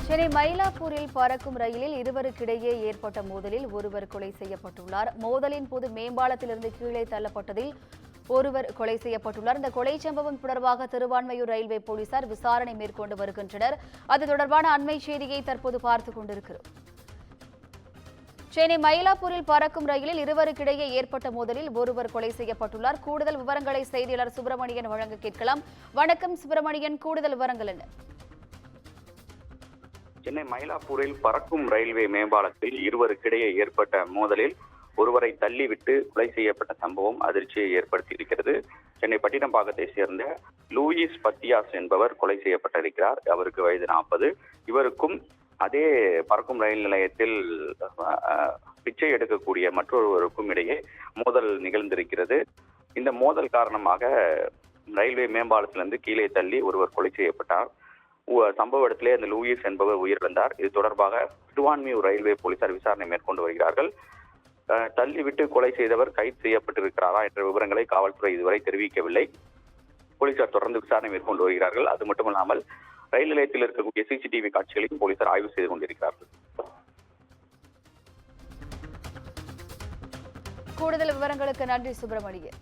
சென்னை மயிலாப்பூரில் பறக்கும் ரயிலில் இருவருக்கிடையே ஏற்பட்ட மோதலில் ஒருவர் கொலை செய்யப்பட்டுள்ளார். மோதலின் போது மேம்பாலத்திலிருந்து கீழே தள்ளப்பட்டதில் ஒருவர் கொலை செய்யப்பட்டுள்ளார். இந்த கொலை சம்பவம் தொடர்பாக திருவான்மையூர் ரயில்வே போலீசார் விசாரணை மேற்கொண்டு வருகின்றனர். அது தொடர்பான அண்மை செய்தியை தற்போது பார்த்துக் கொண்டிருக்கிறோம். சென்னை மயிலாப்பூரில் பறக்கும் ரயிலில் இருவருக்கிடையே ஏற்பட்ட மோதலில் ஒருவர் கொலை செய்யப்பட்டுள்ளார். கூடுதல் விவரங்களை செய்தியாளர் சுப்பிரமணியன் வழங்க கேட்கலாம். வணக்கம் சுப்பிரமணியன், கூடுதல் விவரங்கள் என்ன? சென்னை மயிலாப்பூரில் பறக்கும் ரயில்வே மேம்பாலத்தில் இருவருக்கிடையே ஏற்பட்ட மோதலில் ஒருவரை தள்ளிவிட்டு கொலை செய்யப்பட்ட சம்பவம் அதிர்ச்சியை ஏற்படுத்தியிருக்கிறது. சென்னை பட்டினப்பாக்கத்தை சேர்ந்த லூயிஸ் பத்தியாஸ் என்பவர் கொலை செய்யப்பட்டிருக்கிறார். அவருக்கு வயது 40. இவருக்கும் அதே பறக்கும் ரயில் நிலையத்தில் பிச்சை எடுக்கக்கூடிய மற்றொருவருக்கும் இடையே மோதல் நிகழ்ந்திருக்கிறது. இந்த மோதல் காரணமாக ரயில்வே மேம்பாலத்திலிருந்து கீழே தள்ளி ஒருவர் கொலை செய்யப்பட்டார். சம்பவ இடத்திலே அந்த லூயிஸ் என்பவர் உயிரிழந்தார். இது தொடர்பாக திருவான்மியூர் ரயில்வே போலீசார் விசாரணை மேற்கொண்டு வருகிறார்கள். தள்ளிவிட்டு கொலை செய்தவர் கைது செய்யப்பட்டிருக்கிறாரா என்ற விவரங்களை காவல்துறை இதுவரை தெரிவிக்கவில்லை. போலீசார் தொடர்ந்து விசாரணை மேற்கொண்டு வருகிறார்கள். அது மட்டுமல்லாமல் ரயில் நிலையத்தில் இருக்கக்கூடிய சிசிடிவி காட்சிகளையும் போலீசார் ஆய்வு செய்து கொண்டிருக்கிறார்கள். கூடுதல் விவரங்களுக்கு நன்றி சுப்பிரமணியன்.